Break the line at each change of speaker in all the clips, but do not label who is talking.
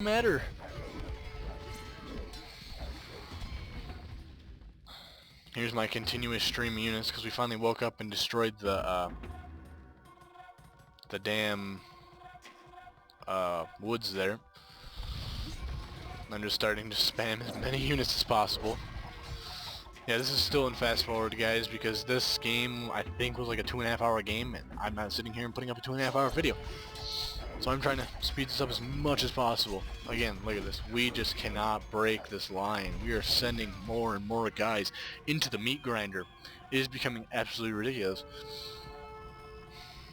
matter. Here's my continuous stream units because we finally woke up and destroyed the damn woods there. I'm just starting to spam as many units as possible. Yeah, this is still in fast forward, guys, because this game I think was like a 2.5 hour game, and I'm not sitting here and putting up a 2.5 hour video. So I'm trying to speed this up as much as possible. Again, look at this. We just cannot break this line. We are sending more and more guys into the meat grinder. It is becoming absolutely ridiculous.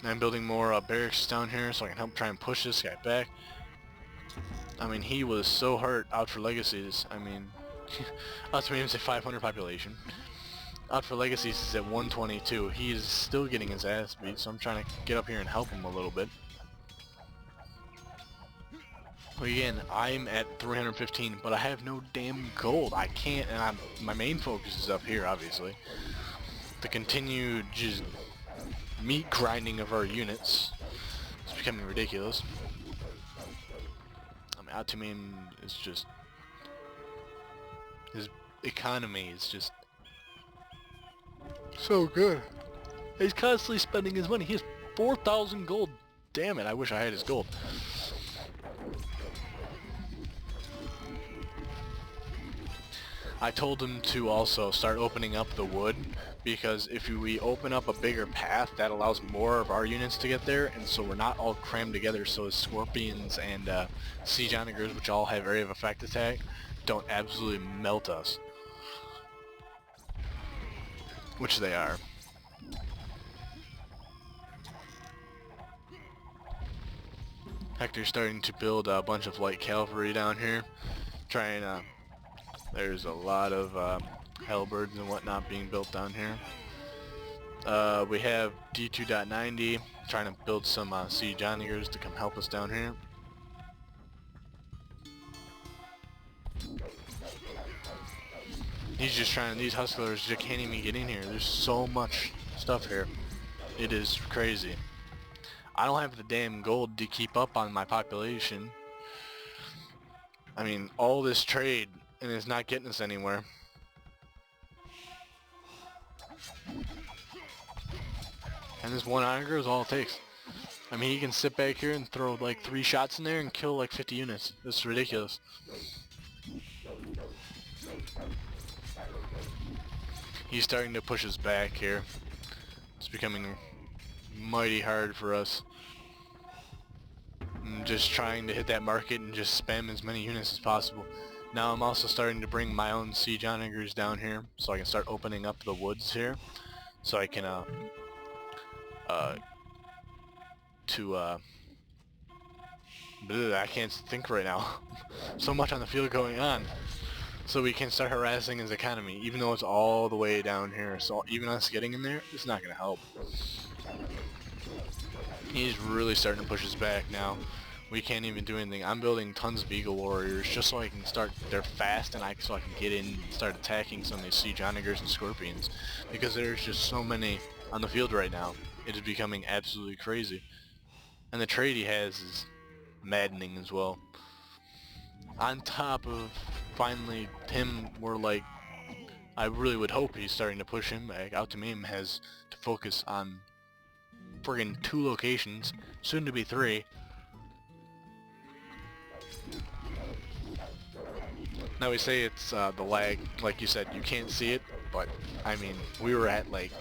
I'm building more barracks down here so I can help try and push this guy back. I mean, he was so hurt out for legacies. I mean, out to me it's a 500 population. Out for legacies is at 122. He is still getting his ass beat, so I'm trying to get up here and help him a little bit. Again, I'm at 315, but I have no damn gold. I can't, and my main focus is up here, obviously. The continued just meat grinding of our units is becoming ridiculous. I mean, Atamin is just... his economy is just so good. He's constantly spending his money. He has 4,000 gold. Damn it, I wish I had his gold. I told him to also start opening up the wood, because if we open up a bigger path, that allows more of our units to get there, and so we're not all crammed together, so as scorpions and siege onagers, which all have area of effect attack, don't absolutely melt us. Which they are. Hector's starting to build a bunch of light cavalry down here, trying to... there's a lot of halberds and whatnot being built down here. We have D2.90 trying to build some siege onagers to come help us down here. He's just trying, these hustlers just can't even get in here. There's so much stuff here. It is crazy. I don't have the damn gold to keep up on my population. I mean, all this trade, and it's not getting us anywhere. And this one onager is all it takes. I mean, he can sit back here and throw like 3 shots in there and kill like 50 units. It's ridiculous. He's starting to push us back here. It's becoming mighty hard for us. I'm just trying to hit that market and just spam as many units as possible. Now I'm also starting to bring my own siege onagers down here, so I can start opening up the woods here, so I can I can't think right now. So much on the field going on. So we can start harassing his economy, even though it's all the way down here. So even us getting in there, it's not going to help. He's really starting to push us back now. We can't even do anything. I'm building tons of Eagle Warriors just so I can start, they're fast, and so I can get in and start attacking some of these siege onagers and scorpions. Because there's just so many on the field right now. It is becoming absolutely crazy. And the trade he has is maddening as well. On top of finally him, we're like, I really would hope he's starting to push him back. Out to Meme has to focus on friggin' 2 locations, soon to be 3. Now we say it's the lag, like you said, you can't see it, but I mean, we were at like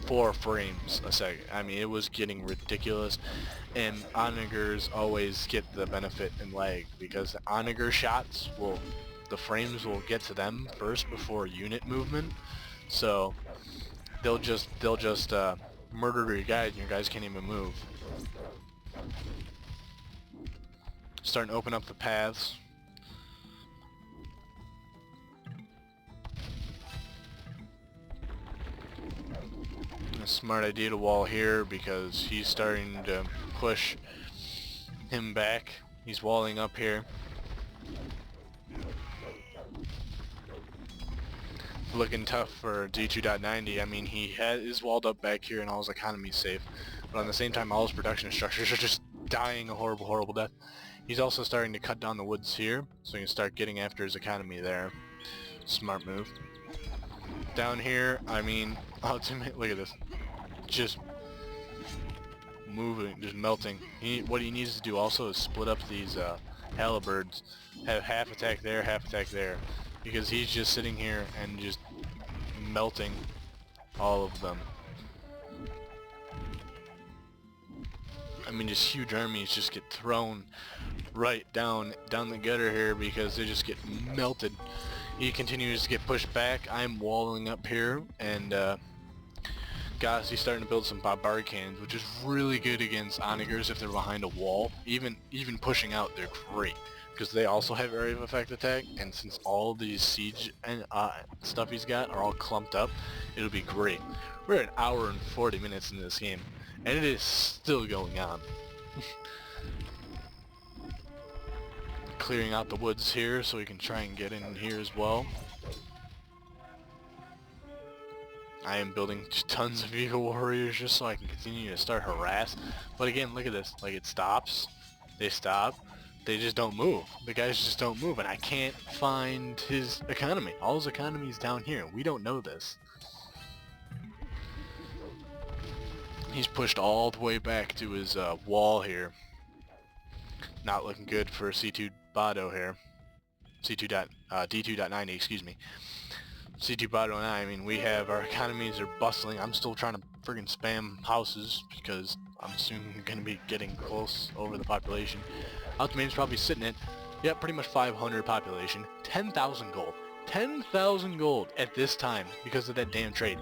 4 frames a second. I mean, it was getting ridiculous, and onagers always get the benefit in lag, because the onager shots will, the frames will get to them first before unit movement, so they'll just murder your guys, and your guys can't even move. Starting to open up the paths. A smart idea to wall here, because he's starting to push him back. He's walling up here. Looking tough for D2.90. I mean, he is walled up back here and all his economy's safe, but on the same time all his production structures are just dying a horrible, horrible death. He's also starting to cut down the woods here, so he can start getting after his economy there. Smart move. Down here, I mean, ultimate, look at this. Just moving, just melting. What he needs to do also is split up these halberds. Have half attack there, because he's just sitting here and just melting all of them. I mean, just huge armies just get thrown right down the gutter here because they just get melted. He continues to get pushed back. I'm walling up here, and guys, he's starting to build some bombard cannons, which is really good against onagers if they're behind a wall. Even pushing out, they're great because they also have area of effect attack. And since all these siege and stuff he's got are all clumped up, it'll be great. We're at 1 hour and 40 minutes in this game, and it is still going on. Clearing out the woods here so we can try and get in here as well. I am building tons of Eagle Warriors just so I can continue to start harass. But again, look at this. Like, it stops. They stop. They just don't move. The guys just don't move, and I can't find his economy. All his economy is down here. We don't know this. He's pushed all the way back to his wall here. Not looking good for C2 Bado here. D2.90, excuse me. C2 Bado and I mean, we have, our economies are bustling. I'm still trying to friggin' spam houses because I'm soon going to be getting close over the population. Ultimate's probably sitting at, yeah, pretty much 500 population. 10,000 gold. 10,000 gold at this time because of that damn trade.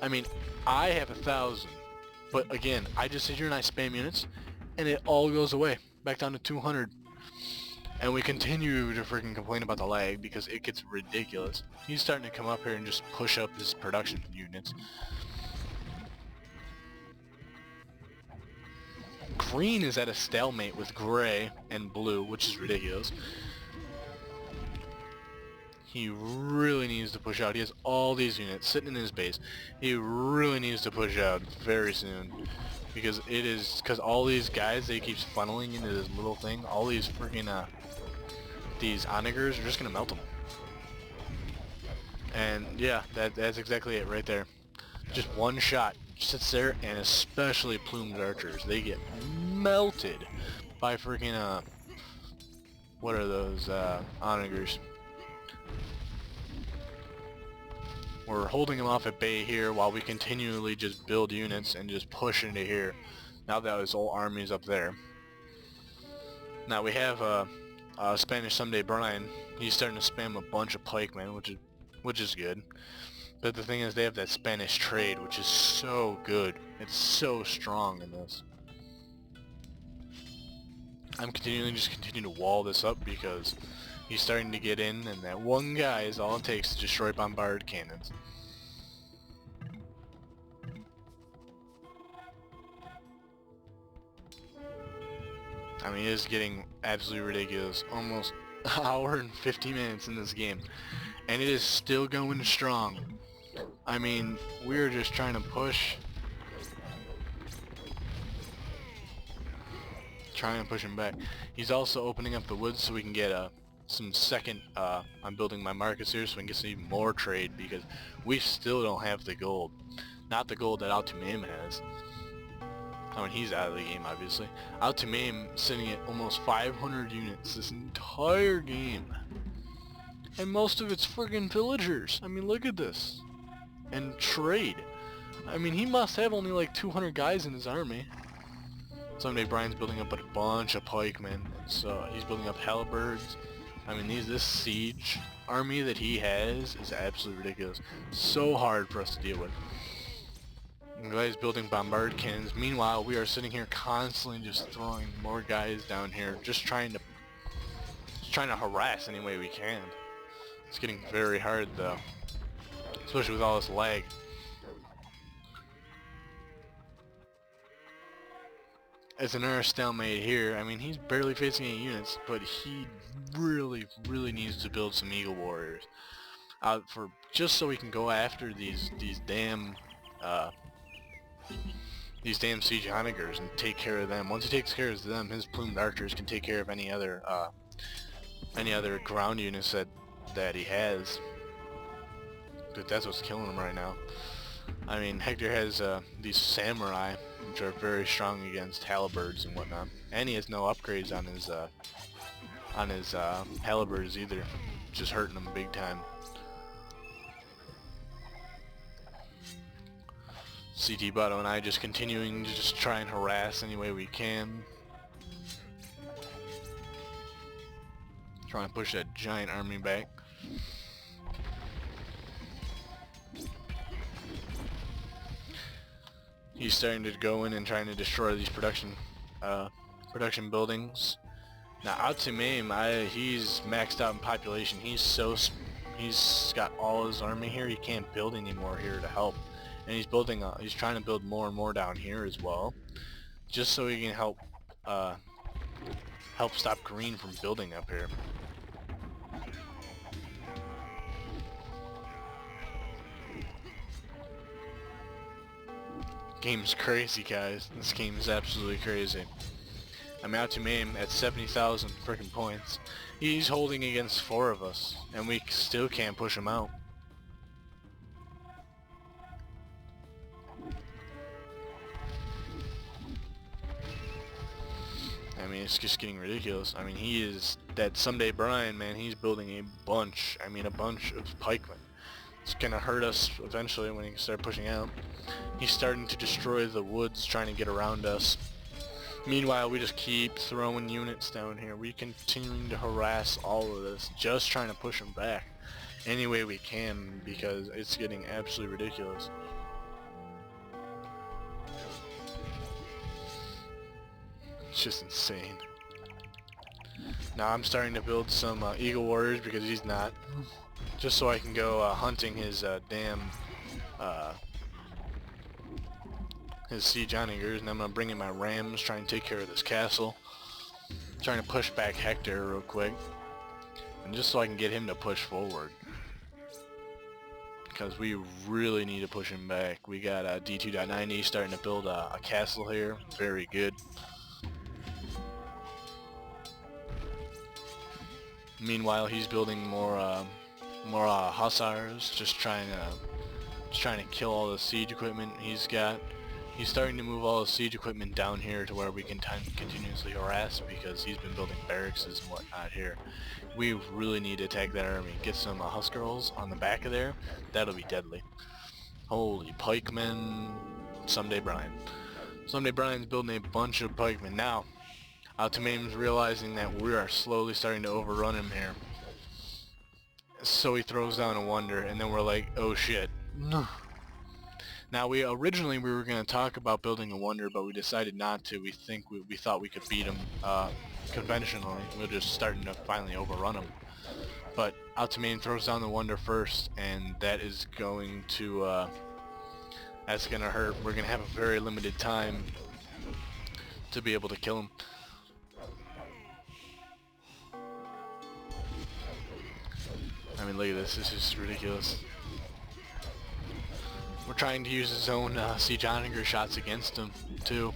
I mean, I have 1,000, but again, I just sit here and I spam units, and it all goes away, back down to 200. And we continue to freaking complain about the lag because it gets ridiculous. He's starting to come up here and just push up his production units. Green is at a stalemate with gray and blue, which is ridiculous. He really needs to push out. He has all these units sitting in his base. He really needs to push out very soon. Because all these guys they keeps funneling into this little thing, all these freaking these onagers are just gonna melt them. And yeah, that's exactly it right there. Just one shot sits there, and especially plumed archers, they get melted by freaking what are those onagers? We're holding them off at bay here while we continually just build units and just push into here. Now that his whole army's up there. Now we have Spanish Someday Brian. He's starting to spam a bunch of pikemen, which is good. But the thing is, they have that Spanish trade, which is so good. It's so strong in this. I'm continuing to wall this up because he's starting to get in, and that one guy is all it takes to destroy bombard cannons. I mean, it is getting absolutely ridiculous. Almost an hour and 50 minutes in this game, and it is still going strong. I mean, we're just trying to push. Trying to push him back. He's also opening up the woods so we can get some second, I'm building my markets here so we can get some even more trade because we still don't have the gold. Not the gold that Altumim has. I mean, he's out of the game, obviously. Altumim sitting at almost 500 units this entire game. And most of it's friggin' villagers. I mean, look at this. And trade. I mean, he must have only like 200 guys in his army. Someday Brian's building up a bunch of pikemen. So he's building up halberds. I mean, this siege army that he has is absolutely ridiculous. So hard for us to deal with. I'm glad he's building bombard cannons. Meanwhile, we are sitting here constantly just throwing more guys down here, just trying to harass any way we can. It's getting very hard though, especially with all this lag. As another stalemate here, I mean, he's barely facing any units, but he really needs to build some Eagle Warriors out for just so he can go after these damn these damn siege onagers and take care of them. Once he takes care of them, his plumed archers can take care of any other ground units that he has. But that's what's killing him right now. I mean, Hector has these samurai, which are very strong against halberds and whatnot, and he has no upgrades on his halberds either, just hurting him big time. CT Botto and I just continuing to just try and harass any way we can. Trying to push that giant army back. He's starting to go in and trying to destroy these production buildings. Now Atsumame, he's maxed out in population. He's got all his army here. He can't build anymore here to help. And he's trying to build more and more down here as well, just so he can help stop green from building up here. Game's crazy, guys. This game is absolutely crazy. I'm out to Mame at 70,000 freaking points. He's holding against 4 of us, and we still can't push him out. I mean, it's just getting ridiculous. I mean, he is that Someday Brian, man. He's building a bunch of pikemen. It's gonna hurt us eventually when he can start pushing out. He's starting to destroy the woods, trying to get around us. Meanwhile, we just keep throwing units down here. We continuing to harass all of this, just trying to push him back any way we can, because it's getting absolutely ridiculous. It's just insane. Now I'm starting to build some Eagle Warriors because he's not. Just so I can go hunting his his siege onagers, and I'm gonna bring in my rams, try and take care of this castle. Trying to push back Hector real quick, and just so I can get him to push forward, because we really need to push him back. We got D2.90 starting to build a castle here. Very good. Meanwhile, he's building more hussars, just trying to kill all the siege equipment he's got. He's starting to move all the siege equipment down here to where we can continuously harass, because he's been building barracks and whatnot here. We really need to attack that army. Get some Huskarls on the back of there. That'll be deadly. Holy pikemen. Someday Brian. Someday Brian's building a bunch of pikemen. Now, Ultimatum's realizing that we are slowly starting to overrun him here. So he throws down a wonder, and then we're like, oh shit. Now we were going to talk about building a wonder, but we decided not to. We thought we could beat him conventionally. We're just starting to finally overrun him. But Ultimatum throws down the wonder first, and that is going to that's going to hurt. We're going to have a very limited time to be able to kill him. I mean, look at this. This is ridiculous. We're trying to use his own siege onager shots against him, too.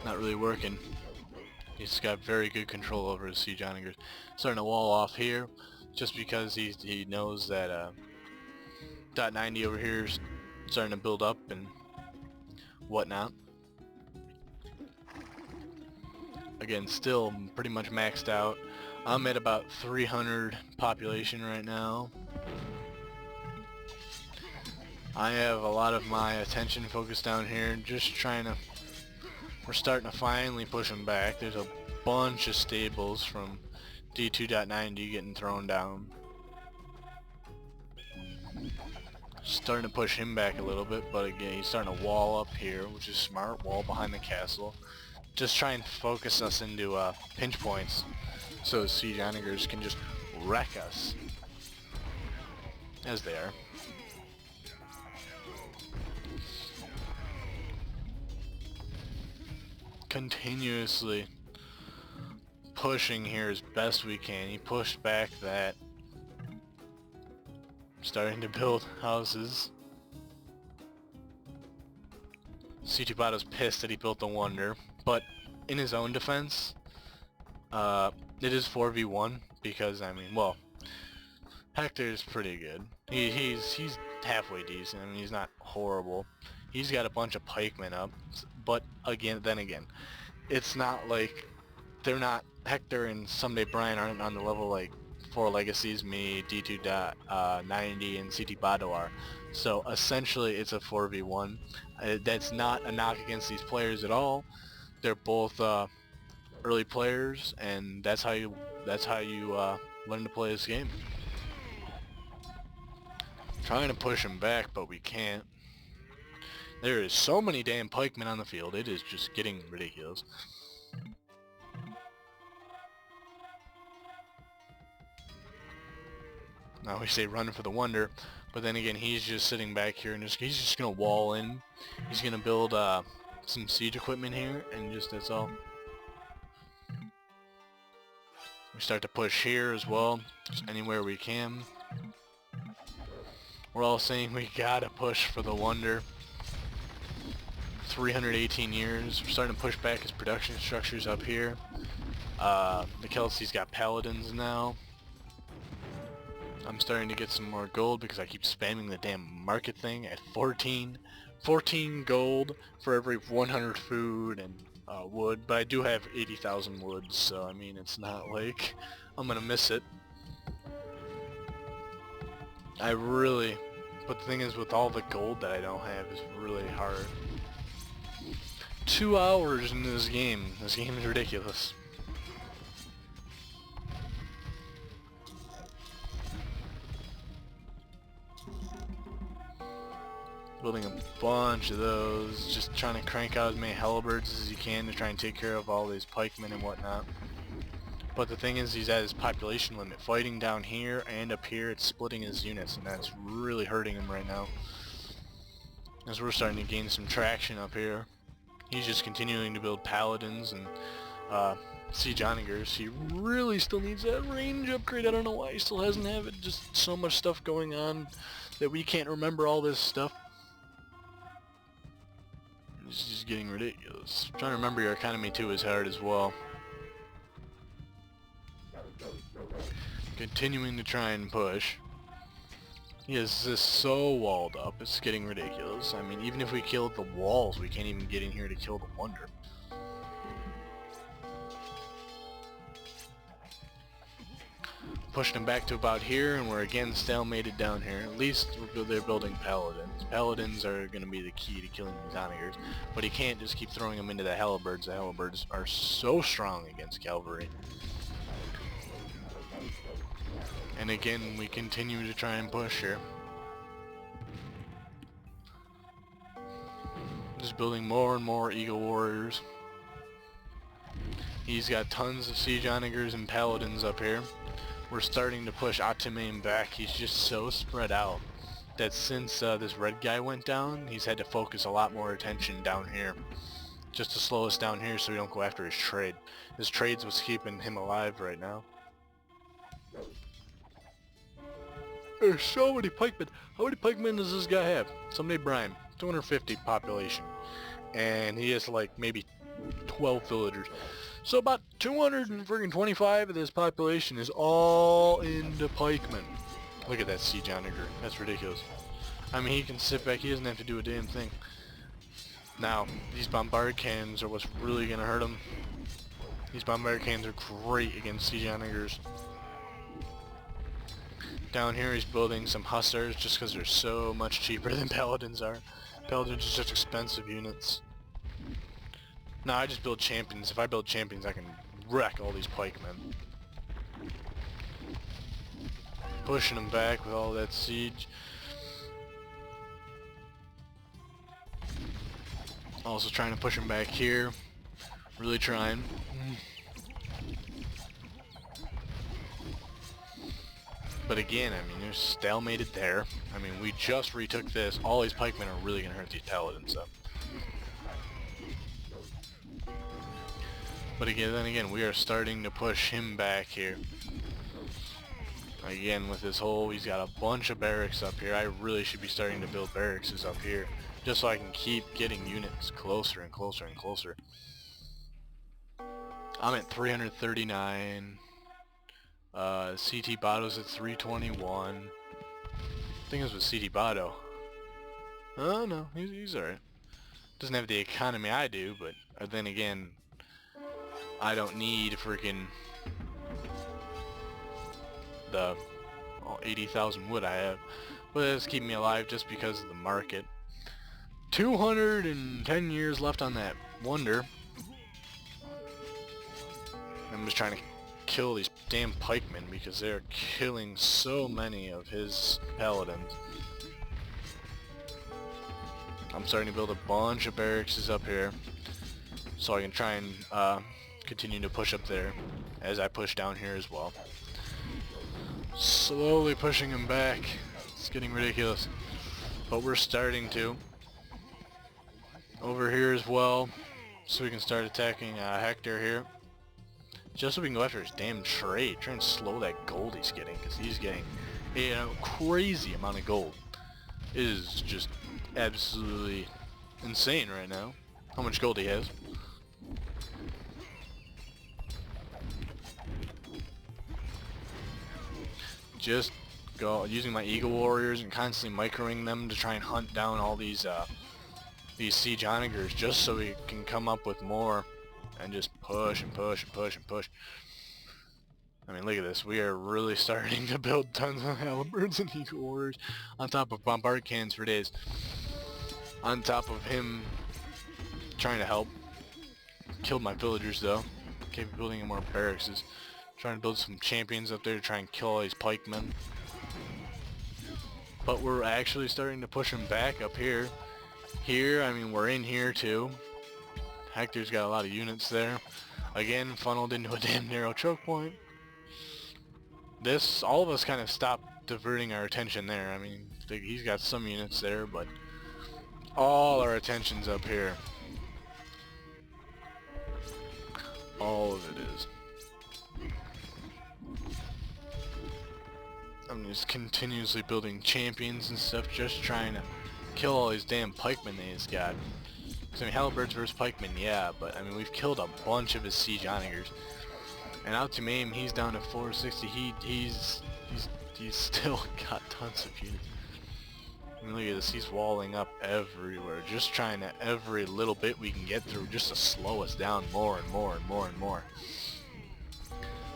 Not really working. He's got very good control over his siege onagers. Starting to wall off here, just because he knows that .90 over here is starting to build up and whatnot. Again, still pretty much maxed out. I'm at about 300 population right now. I have a lot of my attention focused down here, just trying to... We're starting to finally push them back. There's a bunch of stables from D2.90 getting thrown down. Starting to push him back a little bit, but again, he's starting to wall up here, which is smart. Wall behind the castle. Just try and focus us into pinch points, so the siege onagers can just wreck us, as they are. Continuously pushing here as best we can. He pushed back that. Starting to build houses. Situbato's pissed that he built the Wonder, but in his own defense, it is 4v1 because, I mean, well, Hector's pretty good. He's halfway decent. I mean, he's not horrible. He's got a bunch of pikemen up, but then again, it's not like they're not, Hector and Someday Brian aren't on the level like 4 Legacies, me, D2.90, and CT Bado are. So essentially it's a 4v1. That's not a knock against these players at all. They're both early players, and that's how you learn to play this game. Trying to push him back, but we can't. There is so many damn pikemen on the field, it is just getting ridiculous. Now we say run for the Wonder, but then again he's just sitting back here and he's just gonna wall in. He's gonna build some siege equipment here, and just that's all. We start to push here as well, just anywhere we can. We're all saying we gotta push for the Wonder. 318 years. We're starting to push back his production structures up here. The Kelsey's got paladins now. I'm starting to get some more gold because I keep spamming the damn market thing at 14. 14 gold for every 100 food and wood, but I do have 80,000 wood, so I mean it's not like I'm gonna miss it. But the thing is, with all the gold that I don't have, is really hard. 2 hours into this game. This game is ridiculous. Building a bunch of those, just trying to crank out as many halberds as you can to try and take care of all these pikemen and whatnot. But the thing is, he's at his population limit. Fighting down here and up here, it's splitting his units, and that's really hurting him right now. As we're starting to gain some traction up here. He's just continuing to build paladins and siege onagers. He really still needs that range upgrade. I don't know why he still hasn't have it. Just so much stuff going on that we can't remember all this stuff. It's just getting ridiculous. Trying to remember your economy too is hard as well. Continuing to try and push. He is just so walled up, it's getting ridiculous. I mean, even if we killed the walls, we can't even get in here to kill the Wonder. Pushing him back to about here, and we're again stalemated down here. At least they're building paladins. Paladins are going to be the key to killing these onagers, but he can't just keep throwing them into the halberds. The halberds are so strong against cavalry. And again, we continue to try and push here. Just building more and more Eagle Warriors. He's got tons of siege onagers and paladins up here. We're starting to push Atimane back. He's just so spread out that since this red guy went down, he's had to focus a lot more attention down here. Just to slow us down here so we don't go after his trade. His trade's what's keeping him alive right now. There's so many pikemen. How many pikemen does this guy have? Someday Brian, 250 population. And he has like maybe 12 villagers. So about 225 of this population is all into pikemen. Look at that siege onager. That's ridiculous. I mean, he can sit back. He doesn't have to do a damn thing. Now, these bombard cannons are what's really going to hurt him. These bombard cannons are great against siege onagers. Down here he's building some hussars just because they're so much cheaper than paladins are. Paladins are such expensive units. No, I just build champions. If I build champions, I can wreck all these pikemen. Pushing them back with all that siege. Also trying to push them back here. Really trying. But again, I mean, they're stalemated there. I mean, we just retook this. All these pikemen are really going to hurt these paladins up. But again, then again, we are starting to push him back here. Again, with this whole, he's got a bunch of barracks up here. I really should be starting to build barracks up here. just so I can keep getting units closer and closer and closer. I'm at 339. CT Bado's at 321. I think it was with CT Bado. Oh no, he's alright. Doesn't have the economy I do, but then again, I don't need freaking the 80,000 wood I have. But it's keeping me alive just because of the market. 210 years left on that wonder. I'm just trying to kill these damn pikemen because they're killing so many of his paladins. I'm starting to build a bunch of barracks up here so I can try and continue to push up there as I push down here as well. Slowly pushing him back. It's getting ridiculous. But we're starting to. Over here as well, so we can start attacking Hector here. Just so we can go after his damn trade. Try and slow that gold he's getting, because he's getting a crazy amount of gold. It is just absolutely insane right now how much gold he has. Just using my Eagle Warriors and constantly microing them to try and hunt down all these siege onagers, just so we can come up with more and just push and push and push and push. I mean, look at this. We are really starting to build tons of halberds and Eagle Warriors on top of bombard cannons for days. On top of him trying to help. Killed my villagers though. Keep building more barracks. Trying to build some champions up there to try and kill all these pikemen. But we're actually starting to push them back up here. Here, I mean, we're in here too. Hector's got a lot of units there. Again, funneled into a damn narrow choke point. All of us kind of stopped diverting our attention there. I mean, he's got some units there, but all our attention's up here. All of it is. I'm just continuously building champions and stuff, just trying to kill all these damn pikemen that he's got. Because, I mean, halberds versus pikemen, yeah, but, I mean, we've killed a bunch of his siege onagers. And out to maim, he's down to 460. He's still got tons of units. I mean, look at this, he's walling up everywhere, just trying to every little bit we can get through just to slow us down more and more and more and more.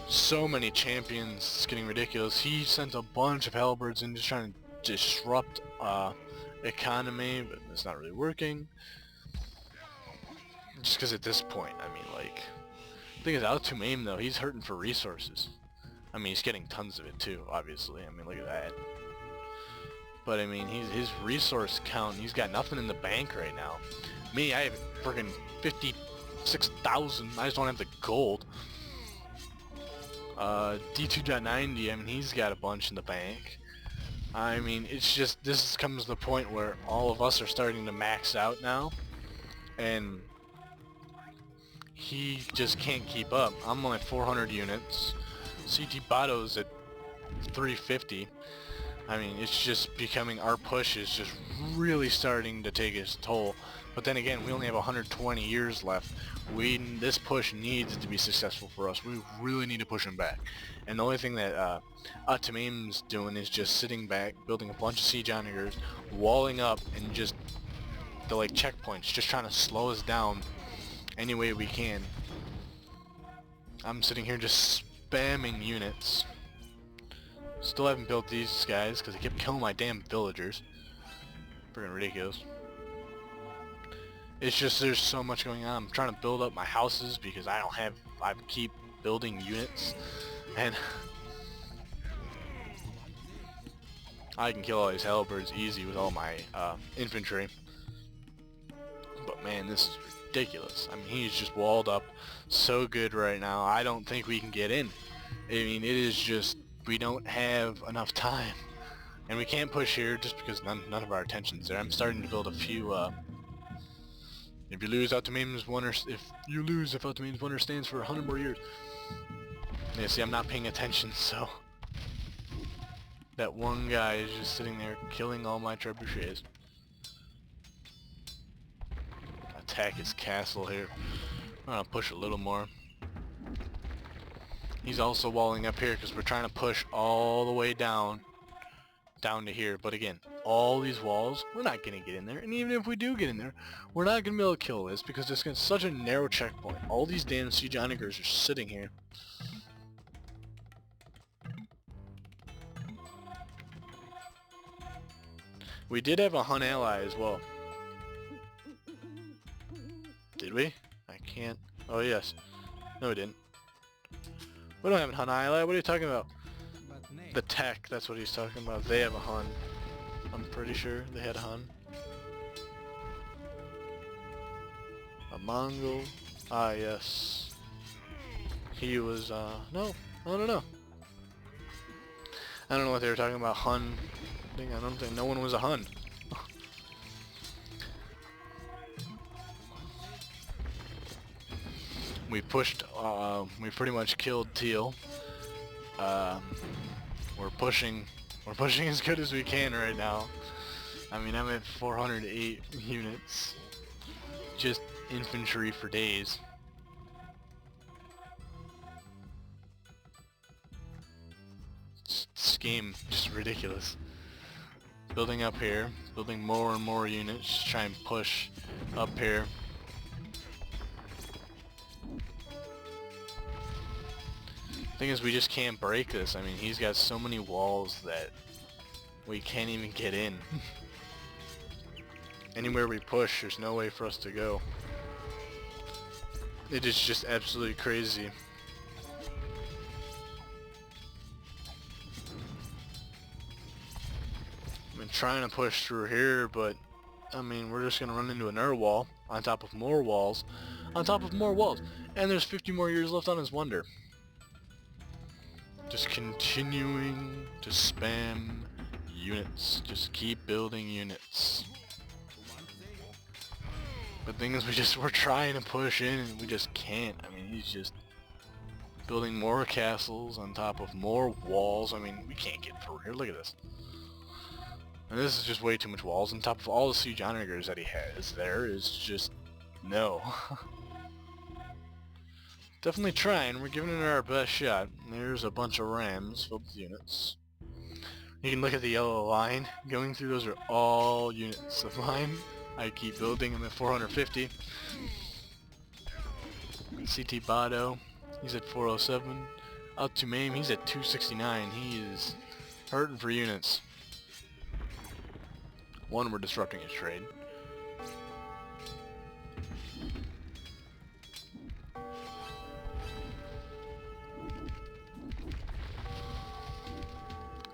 So many champions, it's getting ridiculous. He sent a bunch of halberds in just trying to disrupt economy, but it's not really working. Just because at this point, I mean, like, the thing is, out to maim though, he's hurting for resources. I mean, he's getting tons of it too, obviously. I mean, look at that. But I mean, his resource count, he's got nothing in the bank right now. Me, I have freaking 56,000. I just don't have the gold. D2.90, I mean, he's got a bunch in the bank. I mean, it's just, this comes to the point where all of us are starting to max out now. And he just can't keep up. I'm only at 400 units. CT Bado's at 350. I mean, it's just becoming, our push is just really starting to take its toll. But then again, we only have 120 years left. This push needs to be successful for us. We really need to push him back. And the only thing that Atamim's doing is just sitting back, building a bunch of siege onagers, walling up, and just the like checkpoints, just trying to slow us down any way we can. I'm sitting here just spamming units. Still haven't built these guys because they kept killing my damn villagers. Freaking ridiculous. It's just, there's so much going on. I'm trying to build up my houses because I keep building units, and I can kill all these halberds easy with all my infantry. But man, this is ridiculous. I mean, he's just walled up so good right now. I don't think we can get in. I mean, it is just, we don't have enough time, and we can't push here just because none of our attention's there. I'm starting to build a few. If you lose, Atamim's wonder. If Atamim's wonder stands for 100 more years. Yeah, see, I'm not paying attention, so that one guy is just sitting there killing all my trebuchets. attack his castle here. I'm gonna push a little more. He's also walling up here because we're trying to push all the way down to here. But again, all these walls, we're not gonna get in there. And even if we do get in there, we're not gonna be able to kill this because it's such a narrow checkpoint. All these damn siege onagers are sitting here. We did have a Hun ally as well. Did we? I can't. Oh yes. No we didn't. We don't have a Hun ally. What are you talking about? The tech, that's what he's talking about. They have a Hun. I'm pretty sure they had a Hun. A Mongol. Ah yes. He was, no. I don't know. I don't know what they were talking about. Hun. I don't think no one was a Hun. We pushed, we pretty much killed Teal. We're pushing as good as we can right now. I mean, I'm at 408 units. Just infantry for days. This game just ridiculous. Building up here, building more and more units, try and push up here. Thing is, we just can't break this. I mean, he's got so many walls that we can't even get in. Anywhere we push, there's no way for us to go. It is just absolutely crazy. I've been trying to push through here, but I mean, we're just gonna run into another wall on top of more walls on top of more walls, and there's 50 more years left on his wonder. Just continuing to spam units. Just keep building units. The thing is, we're trying to push in and we just can't. I mean, he's just building more castles on top of more walls. I mean, we can't get through here. Look at this. And this is just way too much walls on top of all the siege onagers that he has. There is just no. Definitely trying. We're giving it our best shot. There's a bunch of rams filled with units. You can look at the yellow line. Going through those are all units of mine. I keep building them at 450. CT Bado, he's at 407. Out to Mame, he's at 269. He is hurting for units. One, we're disrupting his trade.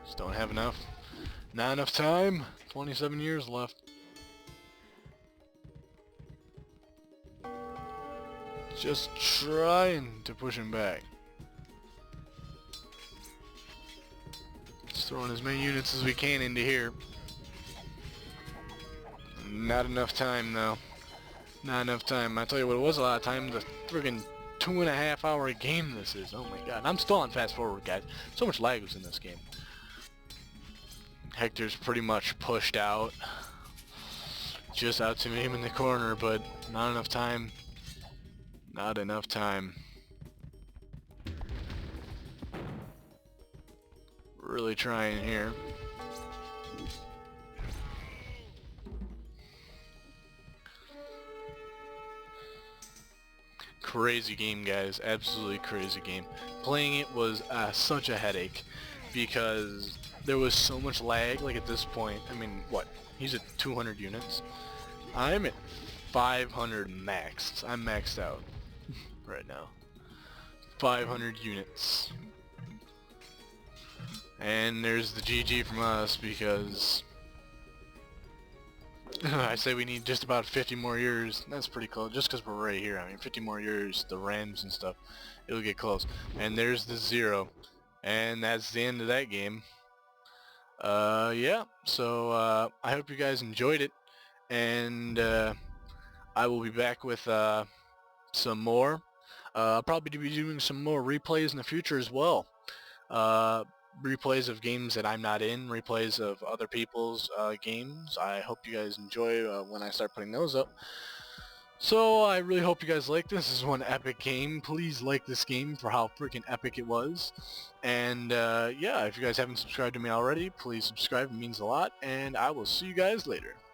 Just don't have enough. Not enough time. 27 years left. Just trying to push him back. Just throwing as many units as we can into here. Not enough time though. Not enough time. I tell you what, it was a lot of time. The friggin' 2.5 hour game this is. Oh my god. I'm still on fast forward, guys. So much lag was in this game. Hector's pretty much pushed out. Just out to him in the corner, but not enough time. Not enough time. Really trying here. Crazy game, guys. Absolutely crazy game. Playing it was such a headache because there was so much lag. Like at this point, I mean, what? He's at 200 units. I'm at 500 maxed. I'm maxed out right now. 500 units. And there's the GG from us because I say we need just about 50 more years. That's pretty close, just because we're right here. I mean, 50 more years, the Rams and stuff, it'll get close. And there's the 0. And that's the end of that game. Yeah, so I hope you guys enjoyed it. And I will be back with some more. I'll probably be doing some more replays in the future as well. Replays of games that I'm not in, replays of other people's games. I hope you guys enjoy when I start putting those up. So I really hope you guys like this. This is one epic game. Please like this game for how freaking epic it was. And yeah, if you guys haven't subscribed to me already, please subscribe. It means a lot. And I will see you guys later.